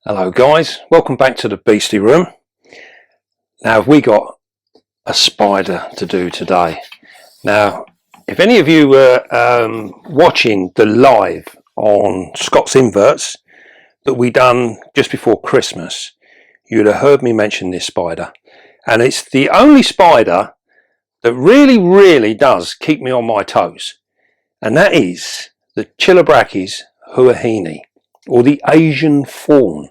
Hello guys, welcome back to the Beastie Room. Now we got a spider to do today. Now if any of you were watching the live on Scott's Inverts that we done just before Christmas, you'd have heard me mention this spider, and it's the only spider that really does keep me on my toes, and that is the Chilobrachys huahini, or the Asian Fawn.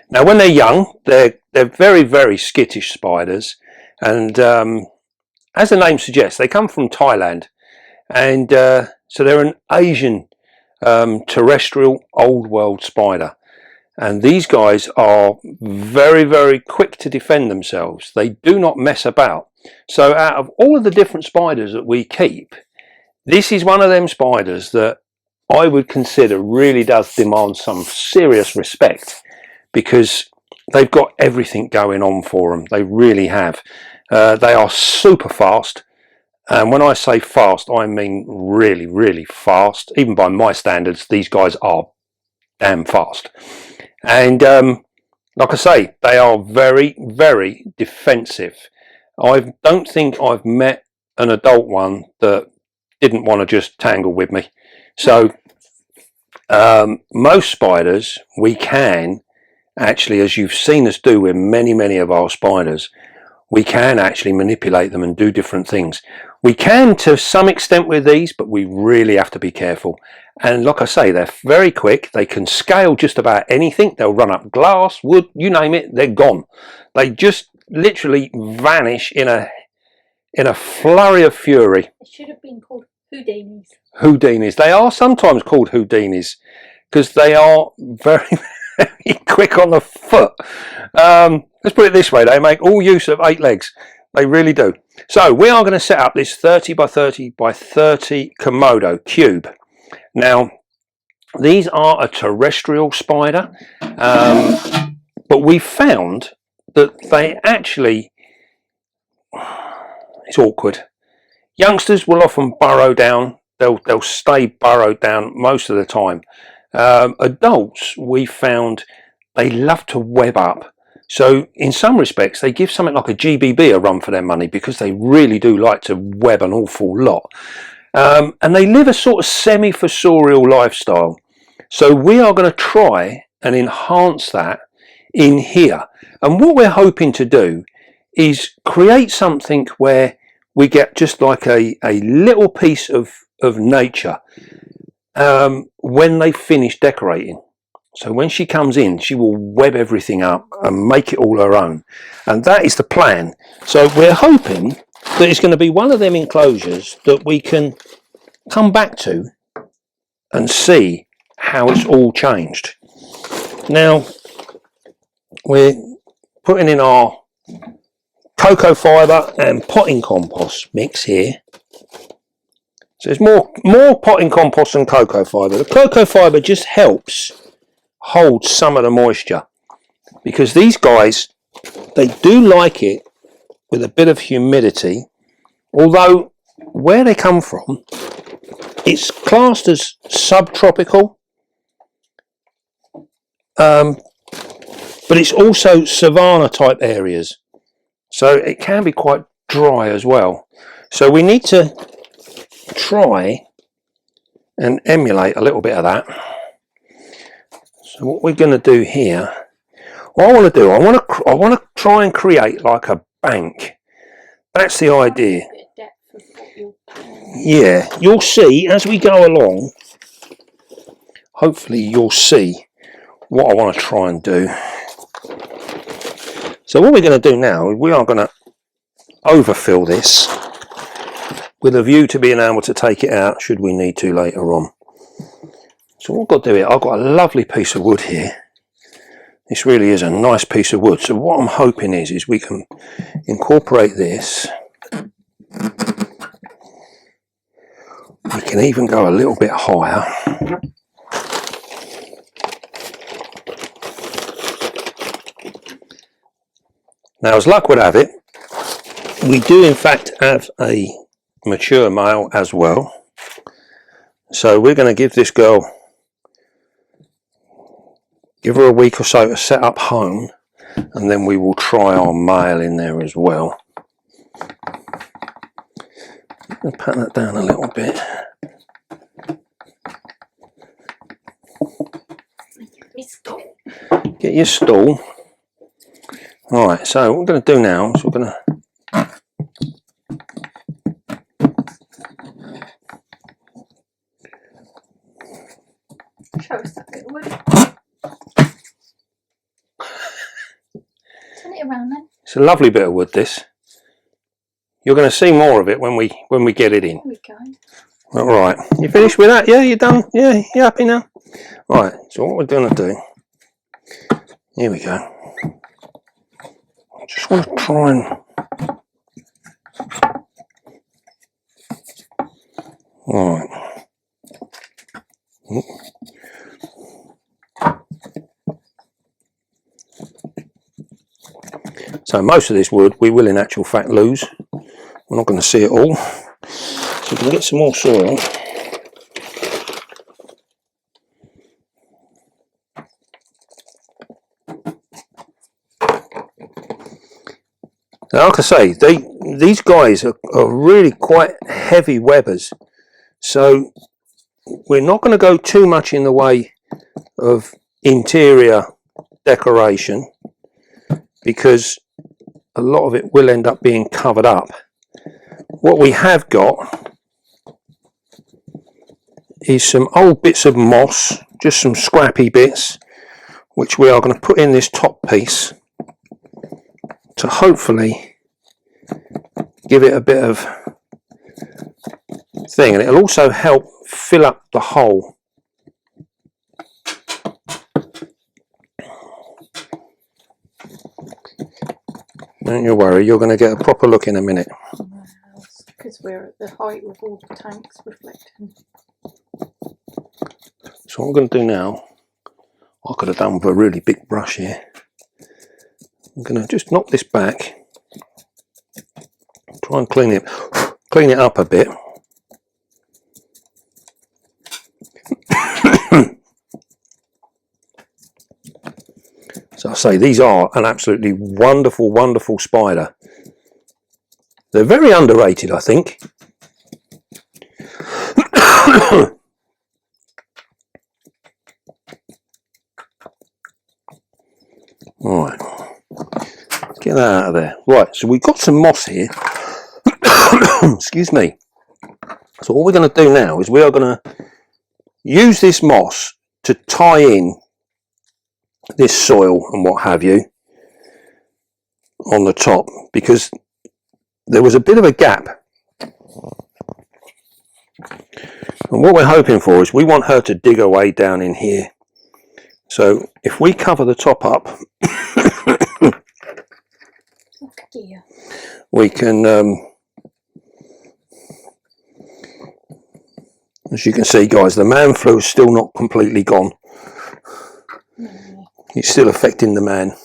Now when they're young, they're very skittish spiders, and as the name suggests, they come from Thailand, and so they're an Asian terrestrial old world spider, and these guys are very quick to defend themselves. They do not mess about. So out of all of the different spiders that we keep, this is one of them spiders that I would consider really does demand some serious respect, because they've got everything going on for them. They really have. They are super fast, and when I say fast, I mean really fast. Even by my standards, these guys are damn fast. And like I say, they are very defensive. I don't think I've met an adult one that didn't want to just tangle with me. So most spiders we can actually, as you've seen us do with many of our spiders, we can actually manipulate them and do different things. We can to some extent with these, but we really have to be careful. And like I say, they're very quick. They can scale just about anything. They'll run up glass, wood, you name it, they're gone. They just literally vanish in a flurry of fury. It should have been called Houdinis. Houdinis. They are sometimes called Houdinis because they are very quick on the foot. Let's put it this way, they make all use of 8 legs. They really do. So we are going to set up this 30 by 30 by 30 Komodo cube. Now these are a terrestrial spider, but we found that they actually, it's awkward. Youngsters will often burrow down. They'll stay burrowed down most of the time. Adults, we found they love to web up. So in some respects, they give something like a GBB a run for their money, because they really do like to web an awful lot. And they live a sort of semi-fossorial lifestyle. So we are going to try and enhance that in here. And what we're hoping to do is create something where we get just like a little piece of nature when they finish decorating. So when she comes in, she will web everything up and make it all her own, and that is the plan. So we're hoping that it's going to be one of them enclosures that we can come back to and see how it's all changed. Now we're putting in our cocoa fibre and potting compost mix here. So there's more potting compost than cocoa fibre. The cocoa fibre just helps hold some of the moisture, because these guys, they do like it with a bit of humidity, although where they come from, it's classed as subtropical, but it's also savanna type areas, so it can be quite dry as well. So we need to try and emulate a little bit of that. So what we're going to do here, what I want to do, I want to try and create like a bank. That's the idea. Yeah, you'll see as we go along. Hopefully you'll see what I want to try and do. So what we're going to do now, we are going to overfill this with a view to being able to take it out should we need to later on. So what I've got to do here, I've got a lovely piece of wood here. This really is a nice piece of wood. So what I'm hoping is we can incorporate this. We can even go a little bit higher. Now as luck would have it, we do in fact have a mature male as well. So we're going to give this girl give her a week or so to set up home, and then we will try our male in there as well. I'll pat that down a little bit. Get your stool. Alright, so what we're going to do now is we're going to show us that bit of wood. Turn it around then. It's a lovely bit of wood, this. You're going to see more of it when we get it in. There we go. Alright, you finished with that? Yeah, you're done? Yeah, you happy now? Right, so what we're going to do, here we go. I just want to try and... Alright. So most of this wood we will in actual fact lose. We're not going to see it all. So we can get some more soil. Now, like I say, these guys are really quite heavy webbers. So we're not going to go too much in the way of interior decoration, because a lot of it will end up being covered up. What we have got is some old bits of moss, just some scrappy bits, which we are going to put in this top piece to hopefully give it a bit of thing, and it'll also help fill up the hole. Don't you worry, you're going to get a proper look in a minute. Because we're at the height with all the tanks reflecting. So what I'm going to do now, I could have done with a really big brush here. I'm going to just knock this back, try and clean it up a bit. So I say these are an absolutely wonderful, wonderful spider. They're very underrated, I think. Right, get that out of there. Right, so we've got some moss here. Excuse me. So what we're going to do now is we are going to use this moss to tie in this soil and what have you on the top, because there was a bit of a gap, and what we're hoping for is we want her to dig her way down in here. So if we cover the top up, we can, as you can see guys, the man flu is still not completely gone. It's still affecting the man.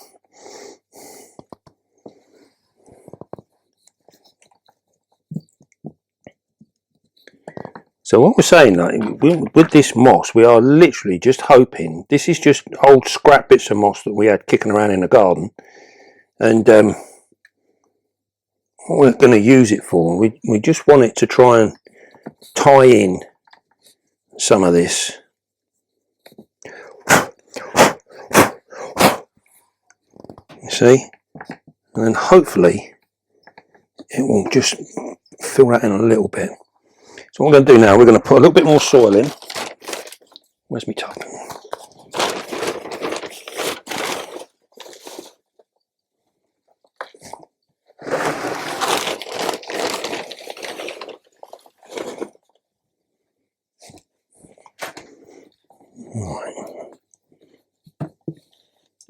So what we're saying, like, with this moss, we are literally just hoping, this is just old scrap bits of moss that we had kicking around in the garden, and what we're going to use it for, we just want it to try and tie in some of this. You see, and then hopefully it will just fill that in a little bit. So what we're going to do now, we're going to put a little bit more soil in. Where's my tub?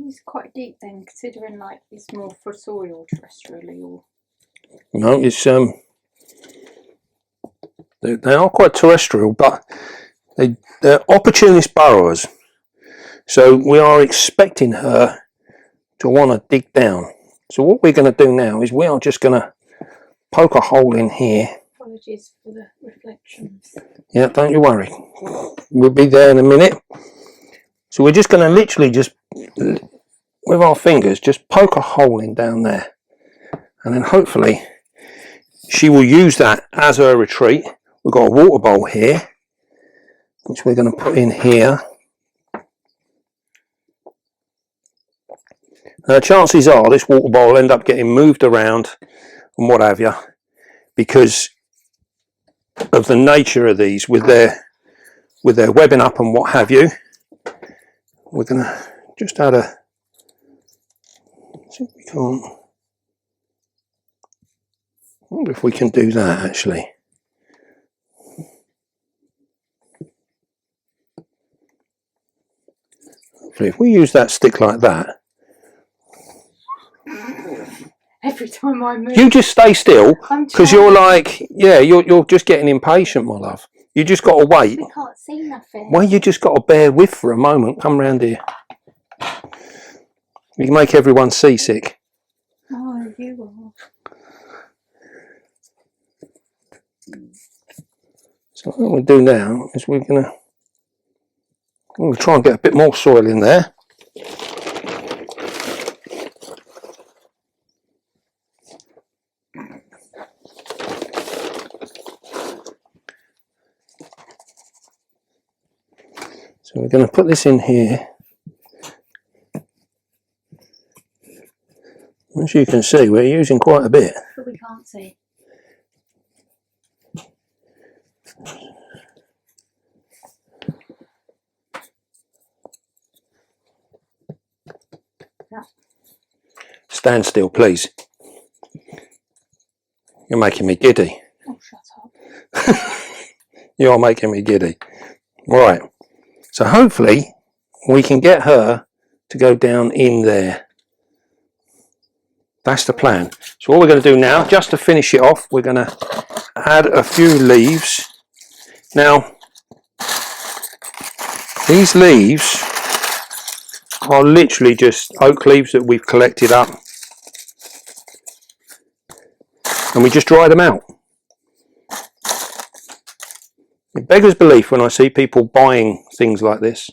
It's quite deep then, considering like it's more for soil terrestrially, or no, it's they are quite terrestrial, but they're opportunist burrowers, so we are expecting her to want to dig down. So what we're going to do now is we are just going to poke a hole in here. Apologies for the reflections. Yeah, don't you worry, we'll be there in a minute. So we're just going to literally just, with our fingers, just poke a hole in down there. And then hopefully she will use that as her retreat. We've got a water bowl here, which we're going to put in here. Chances are this water bowl will end up getting moved around and what have you, because of the nature of these with their webbing up and what have you. We're going to just add a, see if we can't, I wonder if we can do that actually. Hopefully if we use that stick like that. Every time I move. You just stay still, because you're like, yeah, you're just getting impatient, my love. You just got to wait. We can't see nothing. Well, you just got to bear with for a moment. Come round here. You can make everyone seasick. Oh, you are. So what we'll do now is we'll try and get a bit more soil in there. So we're going to put this in here. As you can see, we're using quite a bit. But we can't see. Yeah. Stand still, please. You're making me giddy. Oh, shut up. You are making me giddy. Right. So hopefully we can get her to go down in there. That's the plan. So what we're going to do now, just to finish it off, we're going to add a few leaves. Now, these leaves are literally just oak leaves that we've collected up. And we just dry them out. It beggars belief when I see people buying things like this,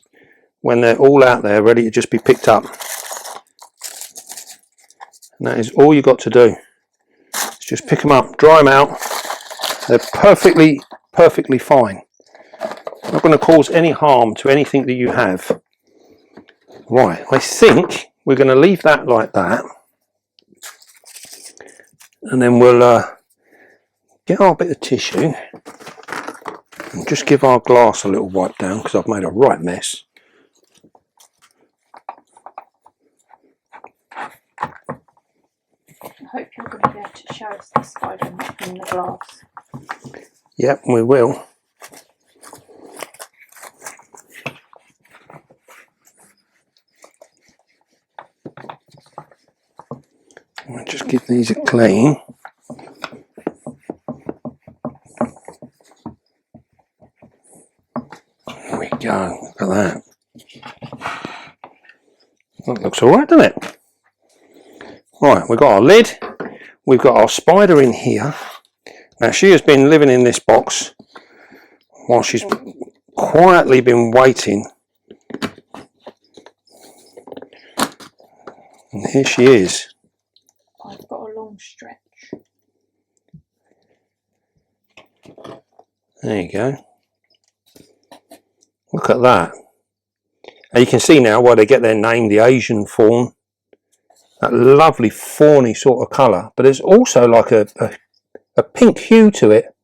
when they're all out there ready to just be picked up. And that is all you got to do. Is just pick them up, dry them out. They're perfectly fine. Not going to cause any harm to anything that you have. Right, I think we're going to leave that like that. And then we'll get our bit of tissue and just give our glass a little wipe down, because I've made a right mess. I hope you're going to be able to show us the spider not in the glass. Yep, we will. I'll just give these a clean. There we go, look at that. That looks alright, doesn't it? Right, we've got our lid, we've got our spider in here. Now she has been living in this box while she's quietly been waiting. And here she is. I've got a long stretch. There you go. Look at that. And you can see now why they get their name, the Asian Fawn. That lovely fawny sort of colour. But there's also like a pink hue to it.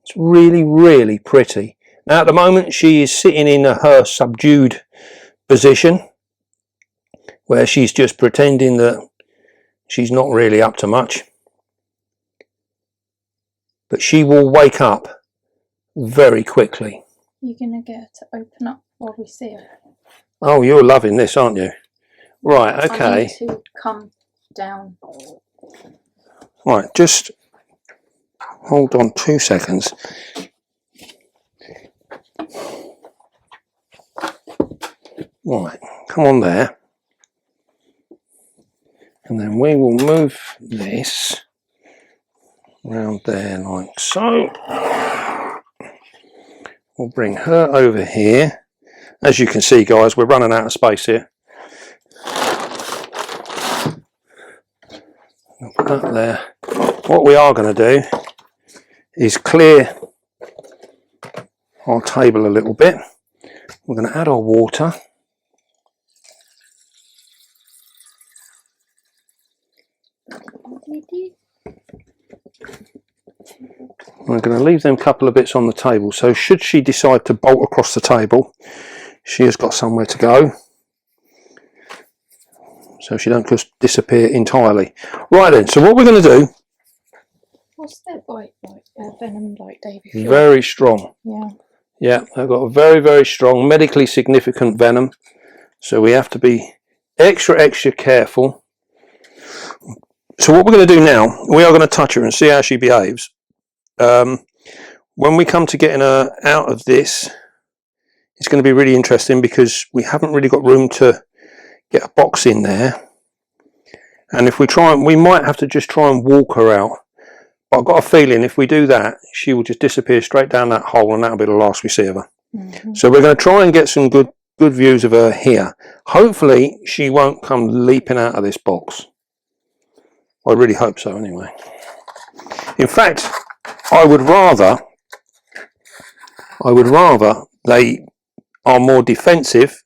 It's really, really pretty. Now at the moment she is sitting in her subdued position, where she's just pretending that she's not really up to much. But she will wake up very quickly. You're going to get her to open up while we see her. Oh, you're loving this, aren't you? Right, okay. I need to come down. Right, just hold on 2 seconds. Right, come on there. And then we will move this around there like so. We'll bring her over here. As you can see, guys, we're running out of space here. Put that there. What we are going to do is clear our table a little bit. We're going to add our water. We're going to leave them couple of bits on the table, so should she decide to bolt across the table, she has got somewhere to go, so she don't just disappear entirely. Right then, so what we're going to do... What's their bite like? Venom like, David? Very strong. Yeah. Yeah, they've got a very, very strong, medically significant venom, so we have to be extra careful. So what we're going to do now, we are going to touch her and see how she behaves. When we come to getting her out of this, it's going to be really interesting because we haven't really got room to get a box in there, and if we try, we might have to just try and walk her out, but I've got a feeling if we do that, she will just disappear straight down that hole, and that'll be the last we see of her. So we're going to try and get some good views of her here. Hopefully she won't come leaping out of this box. I really hope so anyway. In fact, I would rather they are more defensive,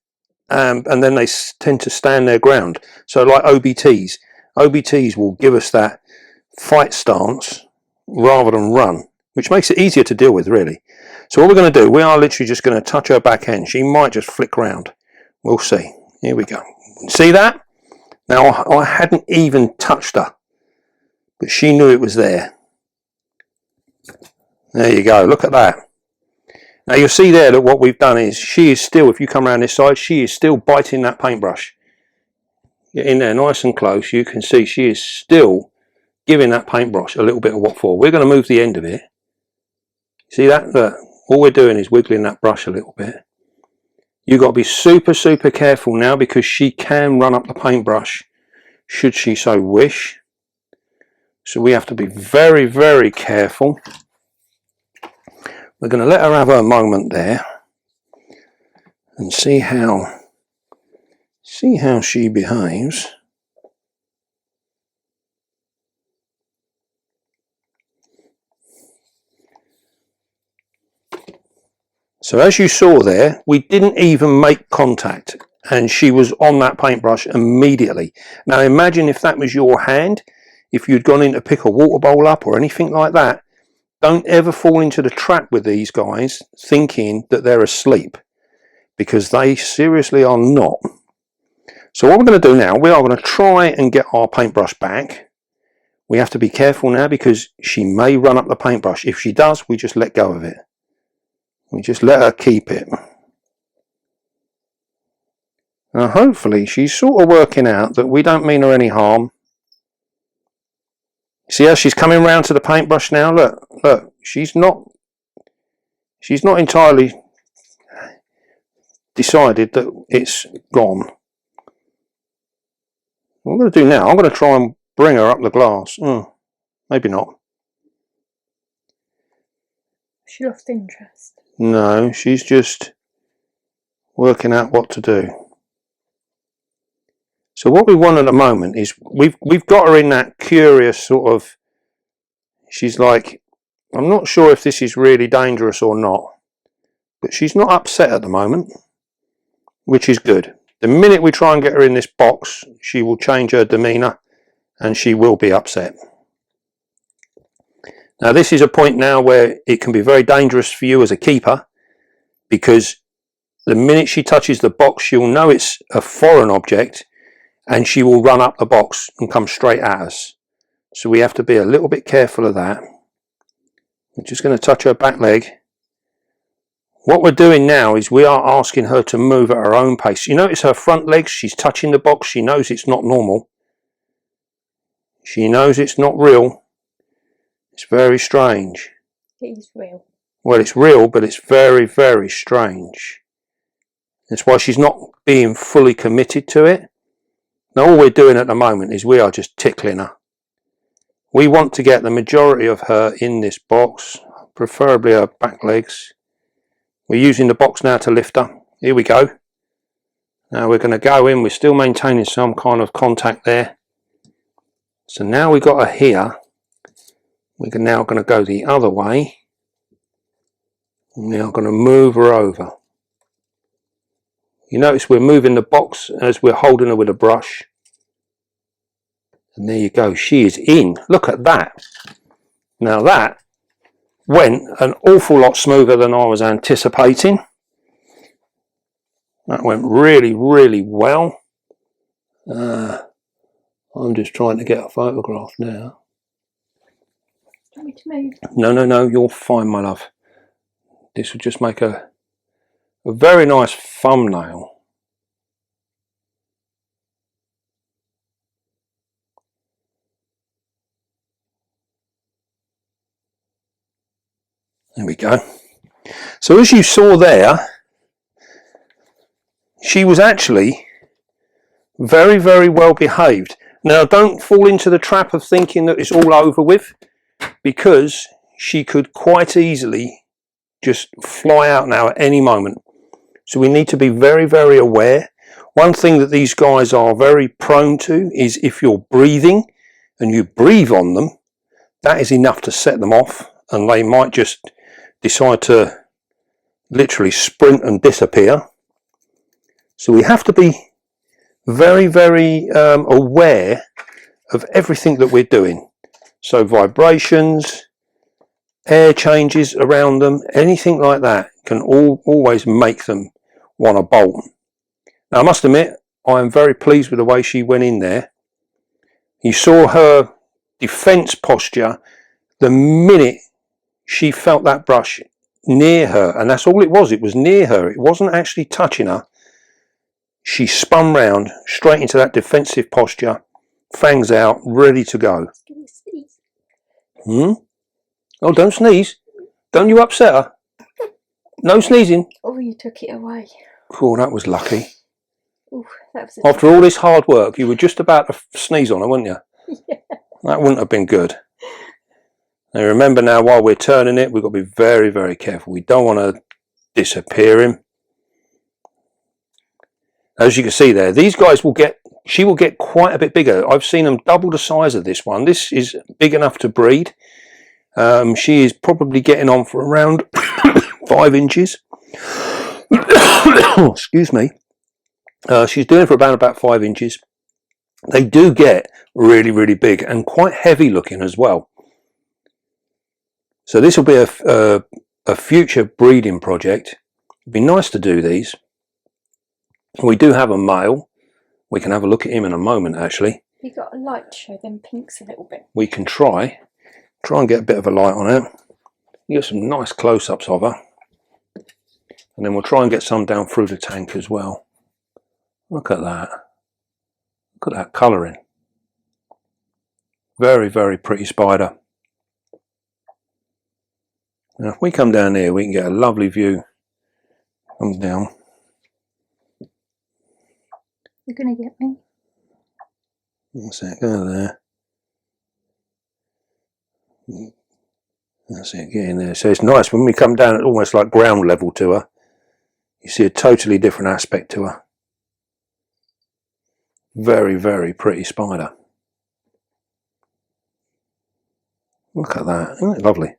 and then they tend to stand their ground. So like OBTs will give us that fight stance rather than run, which makes it easier to deal with, really. So what we're going to do, we are literally just going to touch her back end. She might just flick round. We'll see. Here we go. See that? Now I hadn't even touched her, but she knew it was there. There you go, look at that. Now you'll see there that what we've done is, she is still, if you come around this side, she is still biting that paintbrush. Get in there nice and close, you can see she is still giving that paintbrush a little bit of what for. We're going to move the end of it. See that? Look, all we're doing is wiggling that brush a little bit. You've got to be super careful now, because she can run up the paintbrush should she so wish. So we have to be very careful. We're going to let her have her moment there and see how she behaves. So as you saw there, we didn't even make contact, and she was on that paintbrush immediately. Now imagine if that was your hand, if you'd gone in to pick a water bowl up or anything like that. Don't ever fall into the trap with these guys thinking that they're asleep, because they seriously are not. So what we're going to do now, we are going to try and get our paintbrush back. We have to be careful now, because she may run up the paintbrush. If she does, we just let go of it. We just let her keep it. Now hopefully she's sort of working out that we don't mean her any harm. See how she's coming round to the paintbrush now? Look, she's not entirely decided that it's gone. What I'm going to do now, I'm going to try and bring her up the glass. Maybe not. She lost interest. No, she's just working out what to do. So what we want at the moment is, we've got her in that curious sort of, she's like, I'm not sure if this is really dangerous or not, but she's not upset at the moment, which is good. The minute we try and get her in this box, she will change her demeanour and she will be upset. Now this is a point now where it can be very dangerous for you as a keeper, because the minute she touches the box, she'll know it's a foreign object, and she will run up the box and come straight at us. So we have to be a little bit careful of that. We're just going to touch her back leg. What we're doing now is we are asking her to move at her own pace. You notice her front legs, she's touching the box. She knows it's not normal. She knows it's not real. It's very strange. It is real. Well, it's real, but it's very strange. That's why she's not being fully committed to it. Now all we're doing at the moment is we are just tickling her. We want to get the majority of her in this box, preferably her back legs. We're using the box now to lift her. here we go. Now we're going to go in, we're still maintaining some kind of contact there. So now we've got her here, we're now going to go the other way. Now I'm going to move her over. You notice we're moving the box as we're holding her with a brush. And there you go, she is in. Look at that. Now that went an awful lot smoother than I was anticipating. That went really, really well. I'm just trying to get a photograph now. Do you want me to move? No, you're fine, my love. This will just make a very nice thumbnail. There we go. So as you saw there, she was actually very, very well behaved. Now don't fall into the trap of thinking that it's all over with, because she could quite easily just fly out now at any moment. So we need to be very, very aware. One thing that these guys are very prone to is if you're breathing and you breathe on them, that is enough to set them off, and they might just decide to literally sprint and disappear. So we have to be very, very aware of everything that we're doing. So vibrations, air changes around them, anything like that can always make them want to bolt. Now I must admit, I am very pleased with the way she went in there. You saw her defense posture the minute she felt that brush near her, and that's all it was near her, it wasn't actually touching her. She spun round straight into that defensive posture, fangs out, ready to go. Oh, don't sneeze. Don't you upset her. No sneezing. Oh, you took it away. Oh, that was lucky. Ooh, that was After all this hard work, you were just about to sneeze on her, weren't you? Yeah. That wouldn't have been good. Now remember, now while we're turning it, we've got to be very, very careful. We don't want to disappear him. As you can see there, these guys she will get quite a bit bigger. I've seen them double the size of this one. This is big enough to breed. She is probably getting on for around 5 inches. Excuse me. She's doing for about 5 inches. They do get really, really big and quite heavy looking as well. So this will be a future breeding project. It'd be nice to do these. We do have a male. We can have a look at him in a moment, actually. You got a light to show them pinks a little bit. We can try and get a bit of a light on it. You get some nice close-ups of her. And then we'll try and get some down through the tank as well. Look at that. Look at that colouring. Very, very pretty spider. Now if we come down here, we can get a lovely view. Comes down. You're going to get me. That's it, go there. That's it, get in there. So it's nice when we come down at almost like ground level to her. You see a totally different aspect to her. Very, very pretty spider. Look at that, isn't it lovely?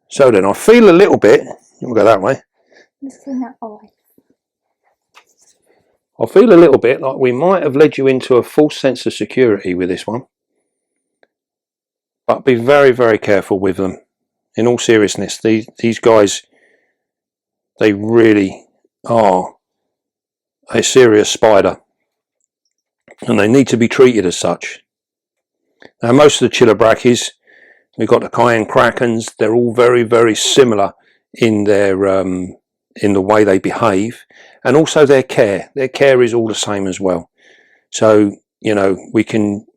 So then I feel a little bit, we'll go that way. Let's see that eye. I feel a little bit like we might have led you into a false sense of security with this one. But be very, very careful with them. In all seriousness, these guys, they really are a serious spider. And they need to be treated as such. Now most of the Chilobrachys, we've got the cayenne krakens, they're all very, very similar in their in the way they behave, and also their care. Their care is all the same as well. So, you know, we can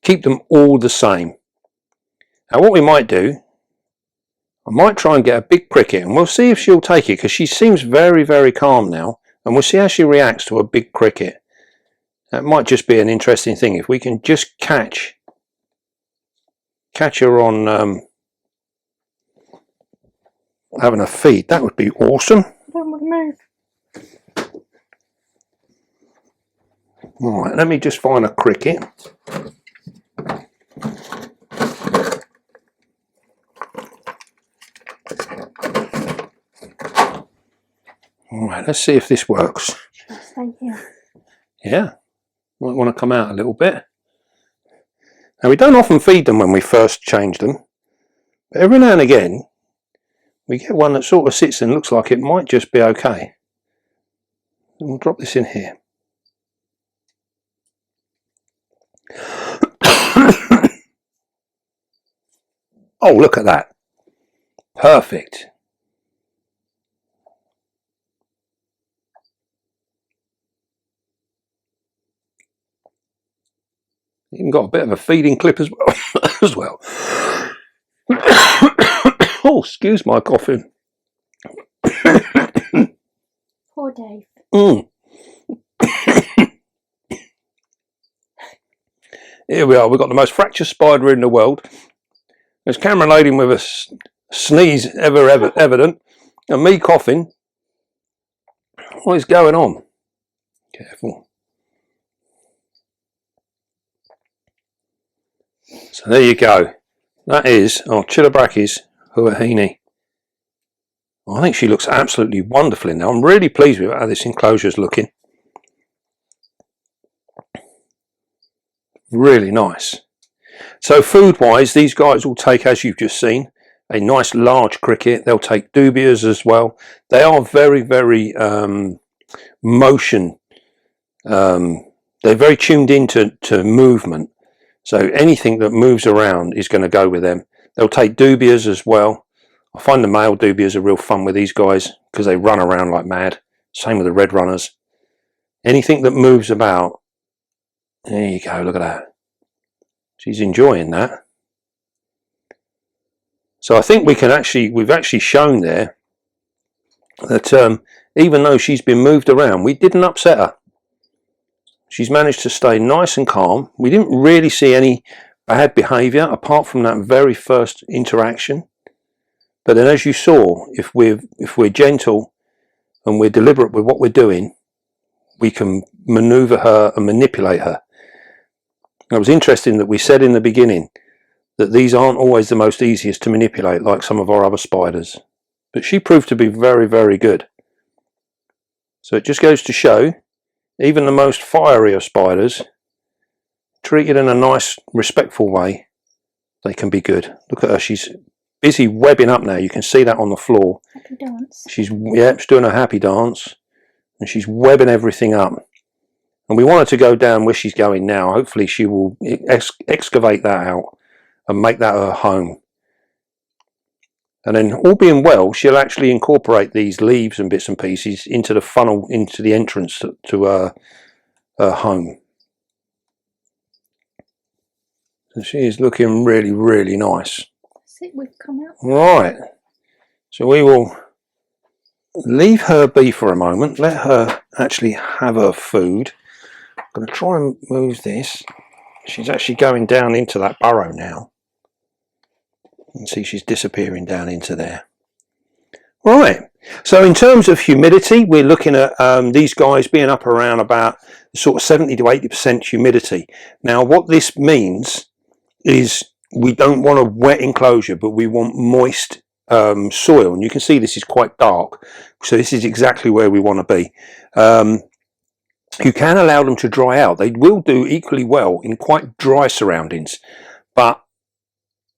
keep them all the same. Now what we might do, I might try and get a big cricket, and we'll see if she'll take it, because she seems very, very calm now, and we'll see how she reacts to a big cricket. That might just be an interesting thing if we can just catch her on having a feed. That would be awesome. I don't want to move. Right, let me just find a cricket. Alright, let's see if this works. Should I stay here? Yeah, might want to come out a little bit. Now, we don't often feed them when we first change them, but every now and again we get one that sort of sits and looks like it might just be okay. And we'll drop this in here. Oh, look at that. Perfect. Even got a bit of a feeding clip as well. as well. Oh, excuse my coughing. Poor Dave. Here we are. We've got the most fractious spider in the world. There's camera lady with a sneeze evident, and me coughing. What is going on? Careful. So there you go. That is our Chilobrachys huahini. I think she looks absolutely wonderful in there. I'm really pleased with how this enclosure is looking. Really nice. So food wise, these guys will take, as you've just seen, a nice large cricket. They'll take dubias as well. They are very, very motion. They're very tuned into movement. So anything that moves around is going to go with them. They'll take dubias as well. I find the male dubias are real fun with these guys because they run around like mad. Same with the red runners. Anything that moves about. There you go, look at that. She's enjoying that. So I think we've actually shown there that even though she's been moved around, we didn't upset her. She's managed to stay nice and calm. We didn't really see any bad behaviour apart from that very first interaction. But then, as you saw, if we're gentle and we're deliberate with what we're doing, we can manoeuvre her and manipulate her. It was interesting that we said in the beginning that these aren't always the most easiest to manipulate like some of our other spiders. But she proved to be very, very good. So it just goes to show, even the most fiery of spiders, treated in a nice, respectful way, they can be good. Look at her, she's busy webbing up now. You can see that on the floor. Happy dance. She's doing a happy dance, and she's webbing everything up. And we want her to go down where she's going now. Hopefully she will excavate that out and make that her home. And then, all being well, she'll actually incorporate these leaves and bits and pieces into the funnel, into the entrance to her home. So she is looking really, really nice. That's it, we've come out. Right. So we will leave her be for a moment. Let her actually have her food. I'm going to try and move this. She's actually going down into that burrow now. You can see she's disappearing down into there. Right, so in terms of humidity, we're looking at these guys being up around about sort of 70 to 80% humidity. Now what this means is we don't want a wet enclosure, but we want moist soil, and you can see this is quite dark, so this is exactly where we want to be. You can allow them to dry out. They will do equally well in quite dry surroundings, but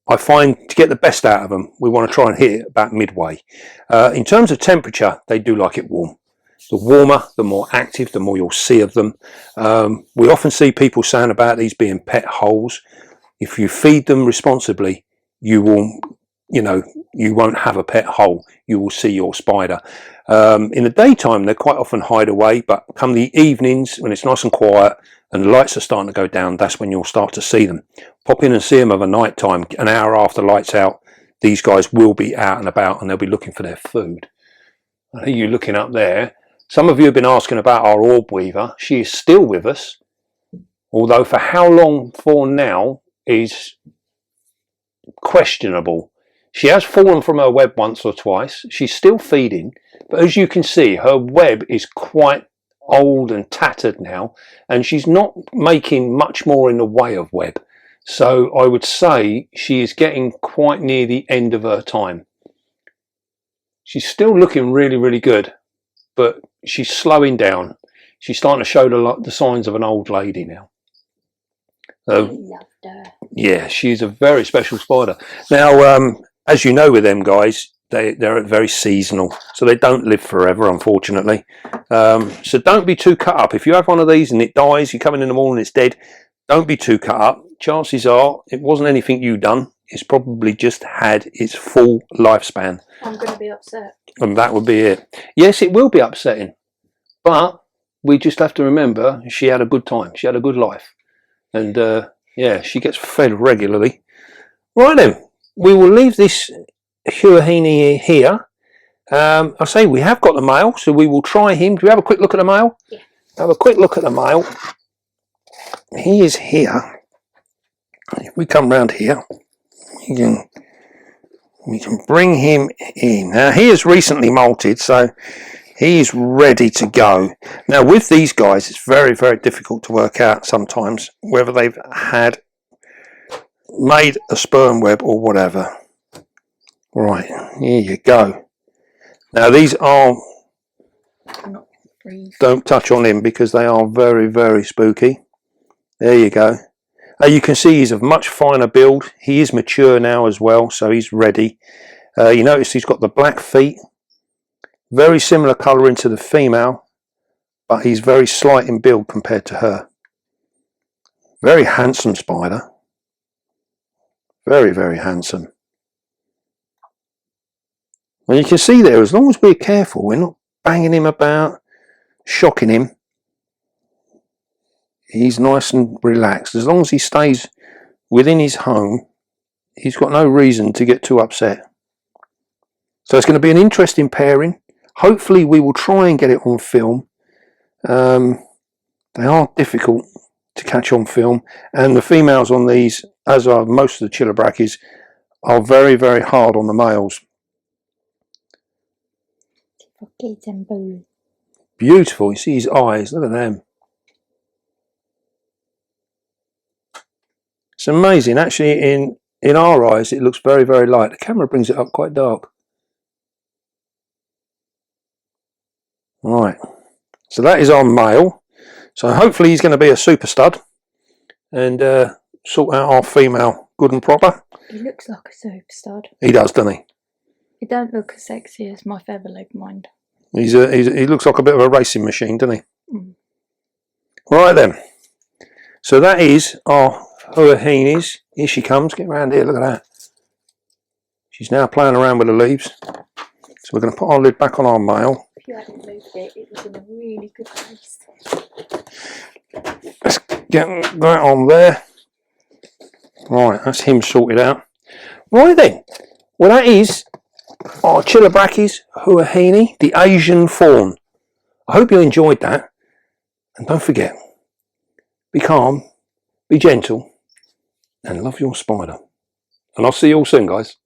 I find to get the best out of them, we want to try and hit it about midway. In terms of temperature, they do like it warm. The warmer, the more active, the more you'll see of them. We often see people saying about these being pet holes. If you feed them responsibly, you will, you won't have a pet hole. You will see your spider. In the daytime, they quite often hide away, but come the evenings, when it's nice and quiet and the lights are starting to go down, that's when you'll start to see them. Pop in and see them of a night time, an hour after lights out. These guys will be out and about, and they'll be looking for their food. I think you're looking up there. Some of you have been asking about our orb weaver. She is still with us, although for how long for now is questionable. She has fallen from her web once or twice. She's still feeding, but as you can see, her web is quite old and tattered now, and she's not making much more in the way of web. So I would say she is getting quite near the end of her time. She's still looking really, really good, but she's slowing down. She's starting to show the signs of an old lady now. Loved her. Yeah, she's a very special spider. Now, as you know with them guys, they're very seasonal, so they don't live forever, unfortunately. So don't be too cut up. If you have one of these and it dies, you come in the morning, it's dead, don't be too cut up. Chances are it wasn't anything you done. It's probably just had its full lifespan. I'm going to be upset. And that would be it. Yes, it will be upsetting, but we just have to remember she had a good time. She had a good life. And yeah, she gets fed regularly. Right then, we will leave this huahini here. I say we have got the male, so we will try him. Do we have a quick look at the male? Yeah. Have a quick look at the male. He is here. If we come round here, we can bring him in. Now he is recently molted, so he is ready to go. Now with these guys, it's very, very difficult to work out sometimes whether they've made a sperm web or whatever. Right, here you go. Now these are, don't touch on him because they are very, very spooky. There you go. You can see he's of much finer build. He is mature now as well, so he's ready. You notice he's got the black feet. Very similar colouring to the female, but he's very slight in build compared to her. Very handsome spider. Very, very handsome. And you can see there, as long as we're careful, we're not banging him about, shocking him. He's nice and relaxed. As long as he stays within his home, he's got no reason to get too upset. So it's going to be an interesting pairing. Hopefully we will try and get it on film. They are difficult to catch on film, and the females on these, as are most of the Chilobrachys, are very, very hard on the males. Beautiful. You see his eyes, look at them. It's amazing. Actually, in our eyes, it looks very, very light. The camera brings it up quite dark. Right. So that is our male. So hopefully he's going to be a super stud and sort out our female good and proper. He looks like a super stud. He does, doesn't he? He don't look as sexy as my feather leg mind. He looks like a bit of a racing machine, doesn't he? Mm. Right then. So that is our huahinis. Here she comes. Get around here. Look at that. She's now playing around with the leaves. So we're going to put our lid back on our male. If you hadn't moved it, it was in a really good place. Let's get that on there. Right, that's him sorted out. Right then. Well, that is our Chilobrachys huahini, the Asian fawn. I hope you enjoyed that. And don't forget, be calm, be gentle, and love your spider. And I'll see you all soon, guys.